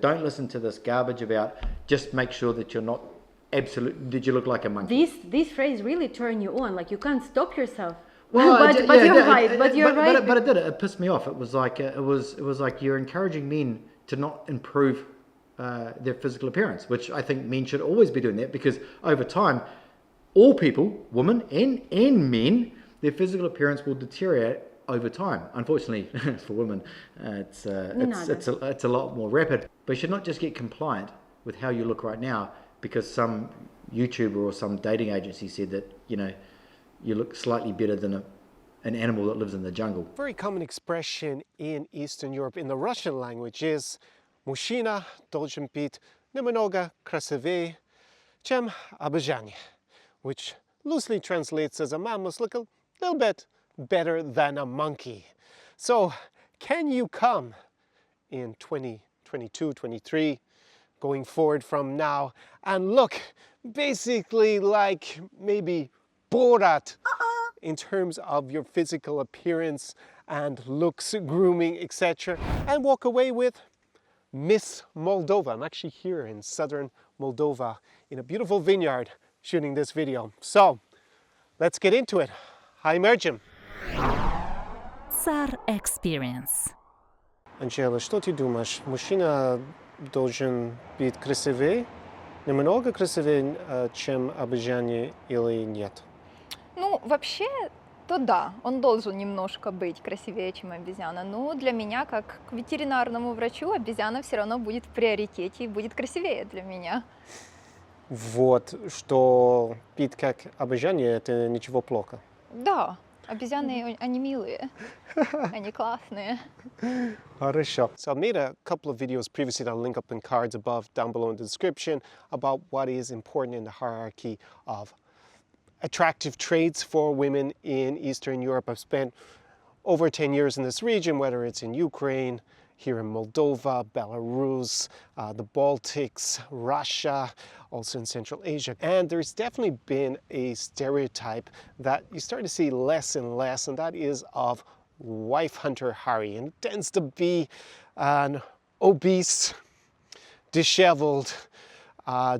don't listen to this garbage about just make sure that you're not did you look like a monkey. This phrase really turned you on, like you can't stop yourself. Well, but you're right. But you're right. But it did. It pissed me off. It was like you're encouraging men to not improve their physical appearance, which I think men should always be doing that, because over time, all people, women and men, their physical appearance will deteriorate over time. Unfortunately, for women, it's a lot more rapid. But you should not just get compliant with how you look right now because some YouTuber or some dating agency said that, you know, you look slightly better than an animal that lives in the jungle. Very common expression in Eastern Europe in the Russian language is "Мужчина должен быть немного красивее, чем обезьяна," which loosely translates as a man must look a little bit better than a monkey. So can you come in 2022, 23, going forward from now, and look basically like maybe Borat in terms of your physical appearance and looks, grooming, etc., and walk away with Miss Moldova? I'm actually here in southern Moldova in a beautiful vineyard shooting this video. So let's get into it. Hi, Merchant. Tsar Experience. Анжела, что ты думаешь? Мужчина должен быть красивее, немного красивее, чем обезьяне, или нет? Ну, вообще, то да, он должен немножко быть красивее, чем обезьяна. Но для меня, как к ветеринарному врачу, обезьяна все равно будет в приоритете и будет красивее для меня. Вот, что пить как обезьяне, это ничего плохо. Да, обезьяны, они милые, они классные. Хорошо. So I made a couple of videos previously that I'll link up in cards above, down below in the description, about what is important in the hierarchy of attractive traits for women in Eastern Europe. I've spent over 10 years in this region, whether it's in Ukraine, here in Moldova, Belarus, the Baltics, Russia, also in Central Asia. And there's definitely been a stereotype that you start to see less and less, and that is of wife hunter Harry. And it tends to be an obese, disheveled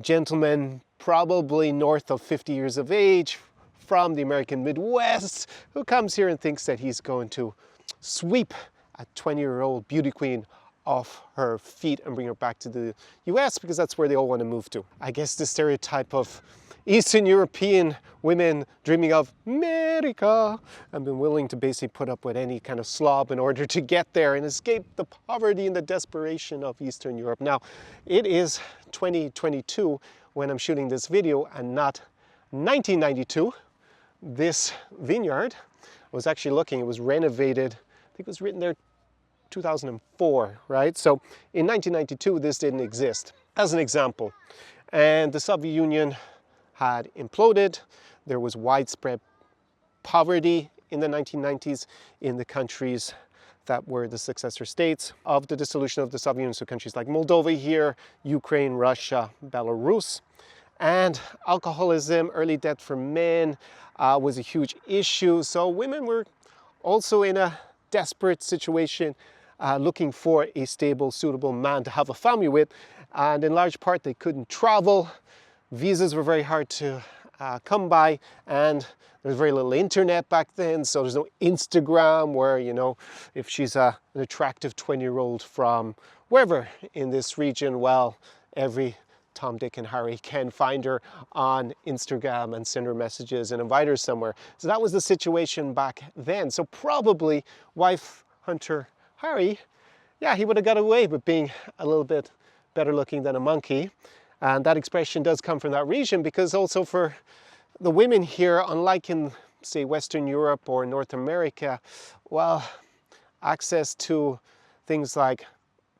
gentleman, probably north of 50 years of age, from the American Midwest, who comes here and thinks that he's going to sweep a 20-year-old beauty queen off her feet and bring her back to the US, because that's where they all want to move to. I guess the stereotype of Eastern European women dreaming of America and been willing to basically put up with any kind of slob in order to get there and escape the poverty and the desperation of Eastern Europe. Now, it is 2022 when I'm shooting this video and not 1992. This vineyard, I was actually looking, it was renovated, I think it was written there 2004, right? So in 1992, this didn't exist, as an example. And the Soviet Union had imploded. There was widespread poverty in the 1990s in the countries that were the successor states of the dissolution of the Soviet Union, so countries like Moldova here, Ukraine, Russia, Belarus. And alcoholism, early death for men was a huge issue. So women were also in a desperate situation, looking for a stable, suitable man to have a family with. And in large part, they couldn't travel. Visas were very hard to come by, and there was very little internet back then, so there's no Instagram where, you know, if she's an attractive 20-year-old from wherever in this region, well, every Tom, Dick, and Harry can find her on Instagram and send her messages and invite her somewhere. So that was the situation back then. So probably wife hunter Harry, yeah, he would have got away with being a little bit better looking than a monkey. And that expression does come from that region, because also for the women here, unlike in, say, Western Europe or North America, well, access to things like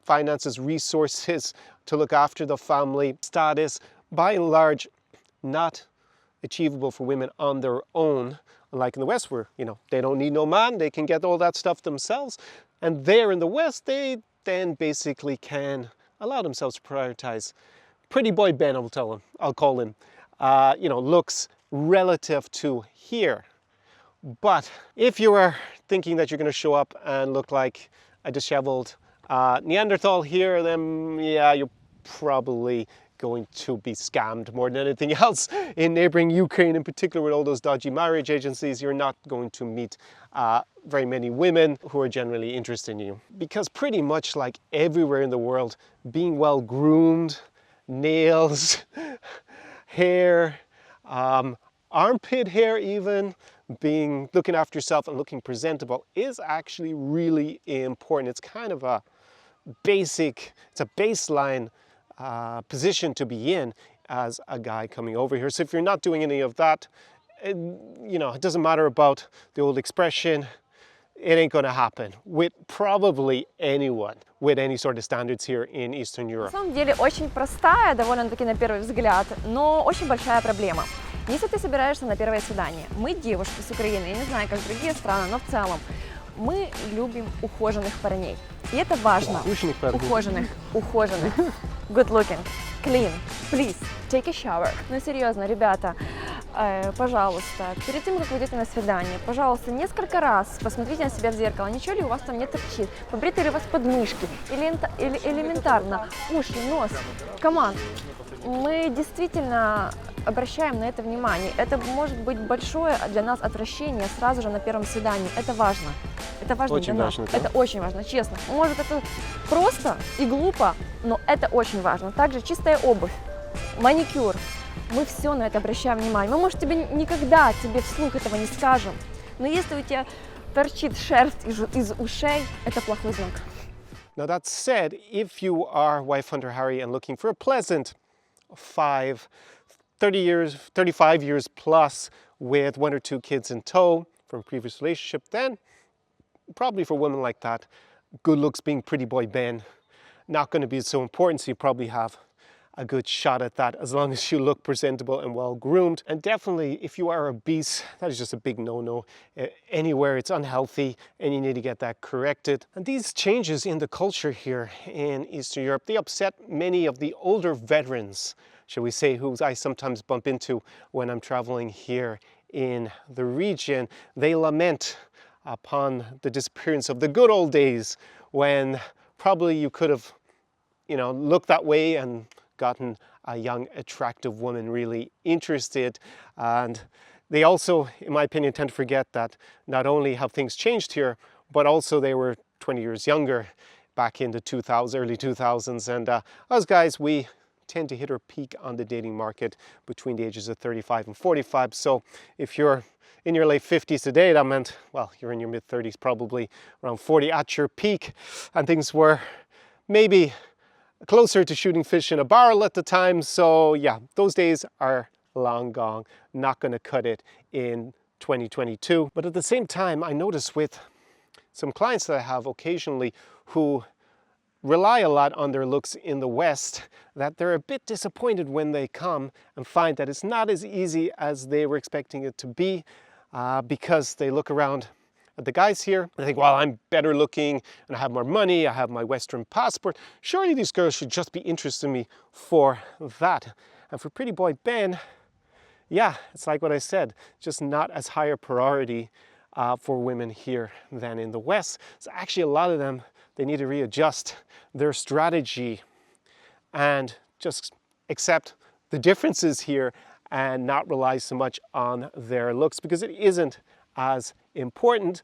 finances, resources to look after the family, status, by and large, not achievable for women on their own, unlike in the West where, you know, they don't need no man, they can get all that stuff themselves. And there in the West, they then basically can allow themselves to prioritize Pretty Boy Ben, I'll call him, you know, looks relative to here. But if you are thinking that you're going to show up and look like a disheveled Neanderthal here, then yeah, you're probably going to be scammed more than anything else. In neighboring Ukraine in particular, with all those dodgy marriage agencies, you're not going to meet very many women who are generally interested in you. Because pretty much like everywhere in the world, being well groomed, nails, hair, armpit hair even, looking after yourself and looking presentable is actually really important. It's kind of a baseline position to be in as a guy coming over here. So if you're not doing any of that, it doesn't matter about the old expression, it ain't gonna happen with probably anyone with any sort of standards here in Eastern Europe. На самом деле очень простая, довольно-таки на первый взгляд, но очень большая проблема. Если ты собираешься на первое свидание, мы девушки с Украины, я не знаю, как другие страны, но в целом мы любим ухоженных парней. И это важно. Ухоженных. Good looking. Clean. Please, take a shower. Ну серьезно, ребята, пожалуйста, перед тем, как вы идете на свидание, пожалуйста, несколько раз посмотрите на себя в зеркало, ничего ли у вас там не торчит, побриты ли у вас подмышки, или элементарно уши, нос. Come on. Мы действительно обращаем на это внимание. Это может быть большое для нас отвращение сразу же на первом свидании. Это важно. Это важно очень для нас. важно, да? Это очень важно, честно. Может, это просто и глупо, но это очень важно. Также чистая обувь, маникюр. Мы все на это обращаем внимание. Мы, может, никогда тебе вслух этого не скажем, но если у тебя торчит шерсть из ушей, это плохой знак. Now that said, if you are wife hunter Harry and looking for a pleasant 35 years plus with 1 or 2 kids in tow from a previous relationship, then probably for women like that, good looks being pretty boy Ben, not going to be so important, so you probably have a good shot at that as long as you look presentable and well groomed. And definitely if you are obese, that is just a big no-no. Anywhere it's unhealthy and you need to get that corrected. And these changes in the culture here in Eastern Europe, they upset many of the older veterans, shall we say, who I sometimes bump into when I'm traveling here in the region. They lament upon the disappearance of the good old days when probably you could have, looked that way and gotten a young, attractive woman really interested. And they also, in my opinion, tend to forget that not only have things changed here, but also they were 20 years younger back in the early 2000s. And us guys, we tend to hit our peak on the dating market between the ages of 35 and 45. So if you're in your late 50s today, that meant, well, you're in your mid 30s, probably around 40 at your peak. And things were maybe closer to shooting fish in a barrel at the time. So yeah, those days are long gone, not going to cut it in 2022. But at the same time, I notice with some clients that I have occasionally who rely a lot on their looks in the West, that they're a bit disappointed when they come and find that it's not as easy as they were expecting it to be, because they look around at the guys here and think, well, I'm better looking and I have more money, I have my Western passport. Surely these girls should just be interested in me for that. And for Pretty Boy Ben, yeah, it's like what I said, just not as high a priority for women here than in the West. So actually a lot of them, they need to readjust their strategy and just accept the differences here and not rely so much on their looks, because it isn't as important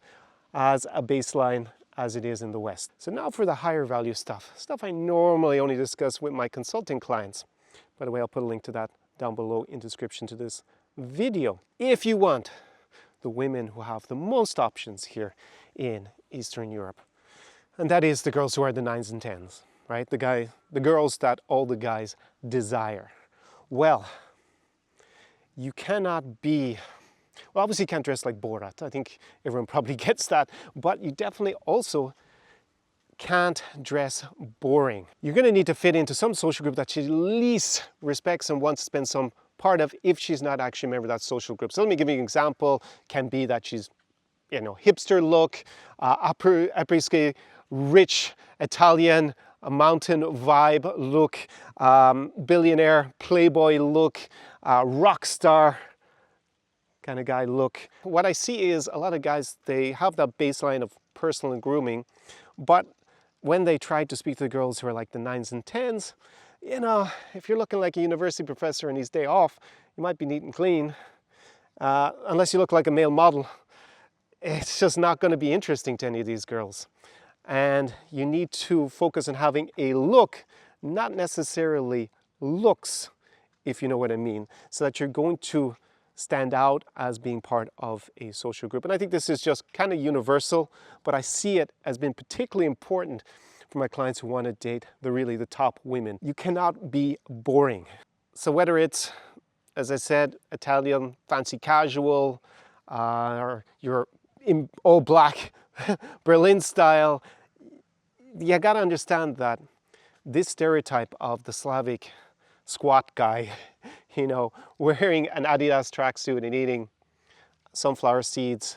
as a baseline as it is in the West. So now for the higher value stuff I normally only discuss with my consulting clients. By the way, I'll put a link to that down below in the description to this video. If you want the women who have the most options here in Eastern Europe, and that is the girls who are the 9s and 10s, right? The girls that all the guys desire. Well, you cannot be, well, obviously you can't dress like Borat. I think everyone probably gets that, but you definitely also can't dress boring. You're going to need to fit into some social group that she at least respects and wants to spend some part of, if she's not actually a member of that social group. So let me give you an example. Can be that she's, hipster look, après-ski, rich Italian, a mountain vibe look, billionaire, playboy look, rock star kind of guy look. What I see is a lot of guys, they have that baseline of personal grooming, but when they tried to speak to the girls who are like the 9s and 10s, you know, if you're looking like a university professor on his day off, you might be neat and clean. Unless you look like a male model, it's just not going to be interesting to any of these girls. And you need to focus on having a look, not necessarily looks, if you know what I mean, so that you're going to stand out as being part of a social group. And I think this is just kind of universal, but I see it as being particularly important for my clients who want to date the top women. You cannot be boring. So whether it's, as I said, Italian fancy casual, or you're in all black Berlin style, you gotta understand that this stereotype of the Slavic squat guy, you know, wearing an Adidas tracksuit and eating sunflower seeds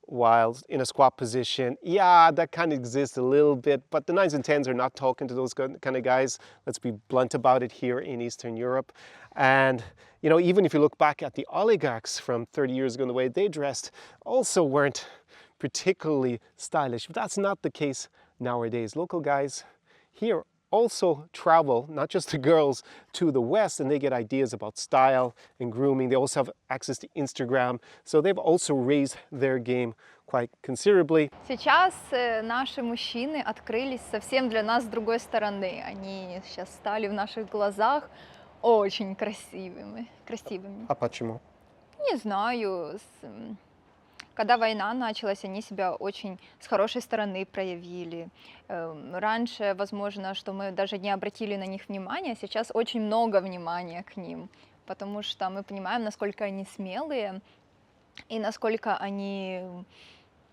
while in a squat position, yeah, that kind of exists a little bit, but the 9s and 10s are not talking to those kind of guys. Let's be blunt about it here in Eastern Europe. And, you know, even if you look back at the oligarchs from 30 years ago and the way they dressed, also weren't particularly stylish. But that's not the case nowadays. Local guys here also travel, not just the girls, to the West, and they get ideas about style and grooming. They also have access to Instagram, so they've also raised their game quite considerably. Сейчас наши мужчины открылись совсем для нас с другой стороны. Они сейчас стали в наших глазах очень красивыми. А почему? Не знаю. Когда война началась, они себя очень с хорошей стороны проявили. Раньше, возможно, что мы даже не обратили на них внимания, сейчас очень много внимания к ним, потому что мы понимаем, насколько они смелые и насколько они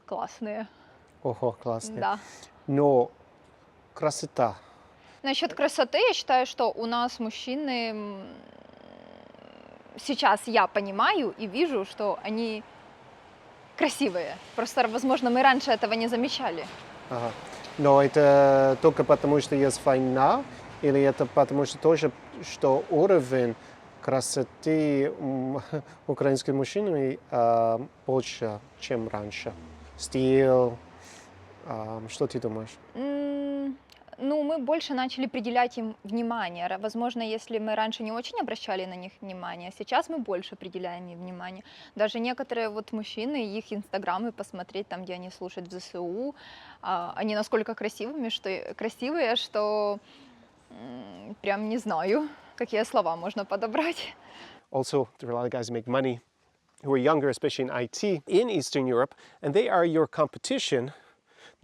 классные. Ого, классные. Да. Но красота. Насчет красоты, я считаю, что у нас мужчины, сейчас я понимаю и вижу, что они красивые. Просто, возможно, мы раньше этого не замечали. Ага. Но это только потому, что есть война, или это потому, что тоже, что уровень красоты украинских мужчин больше, чем раньше? Стиль, что ты думаешь? Ну, мы больше начали приділять им внимание. Возможно, если мы раньше не очень обращали на них внимание, сейчас мы больше приділяем им внимание. Даже некоторые вот мужчины, их инстаграмы посмотреть, там, где они слушают в ЗСУ, они насколько красивые, что прям не знаю, какие слова можно подобрать. Also, there are a lot of guys who make money, who are younger, especially in IT, in Eastern Europe, and they are your competition,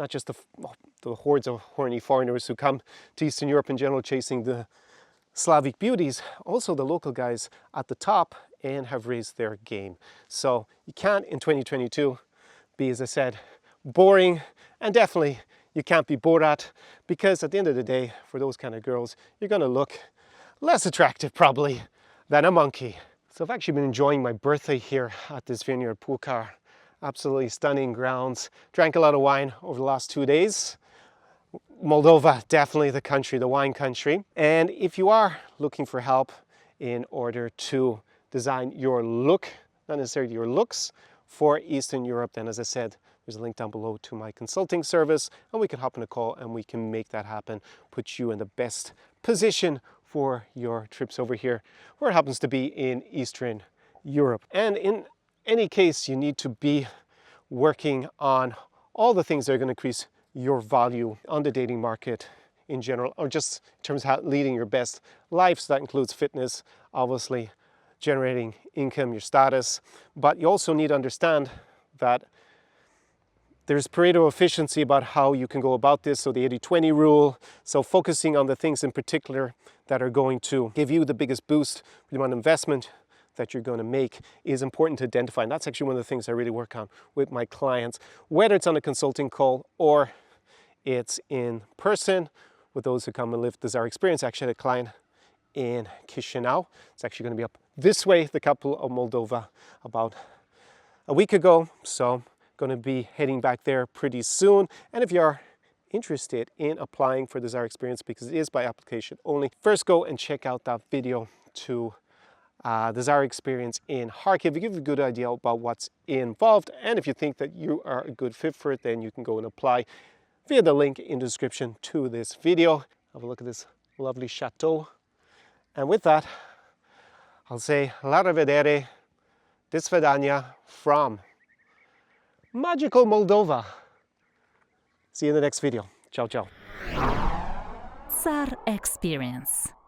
not just the hordes of horny foreigners who come to Eastern Europe in general chasing the Slavic beauties, also the local guys at the top and have raised their game. So you can't in 2022 be, as I said, boring, and definitely you can't be Borat, because at the end of the day, for those kind of girls, you're gonna look less attractive probably than a monkey. So I've actually been enjoying my birthday here at this vineyard, Pulkar. Absolutely stunning grounds. Drank a lot of wine over the last 2 days. Moldova, definitely the country, the wine country. And if you are looking for help in order to design your look, not necessarily your looks, for Eastern Europe, then as I said, there's a link down below to my consulting service, and we can hop on a call and we can make that happen, put you in the best position for your trips over here, where it happens to be in Eastern Europe. And in any case, you need to be working on all the things that are going to increase your value on the dating market in general, or just in terms of leading your best life. So that includes fitness, obviously, generating income, your status. But you also need to understand that there's Pareto efficiency about how you can go about this, so the 80-20 rule. So focusing on the things in particular that are going to give you the biggest boost for the amount of investment that you're going to make is important to identify. And that's actually one of the things I really work on with my clients, whether it's on a consulting call or it's in person with those who come and live the Desire Experience. Actually, I had a client in Chisinau. It's actually going to be up this way, the capital of Moldova, about a week ago. So going to be heading back there pretty soon. And if you are interested in applying for the Desire Experience, because it is by application only, first go and check out that video to the Desire Experience in Kharkiv. It gives you a good idea about what's involved, and if you think that you are a good fit for it, then you can go and apply. via the link in the description to this video. Have a look at this lovely chateau. And with that, I'll say la rivedere, do svidania from magical Moldova. See you in the next video. Ciao, ciao. SAR Experience.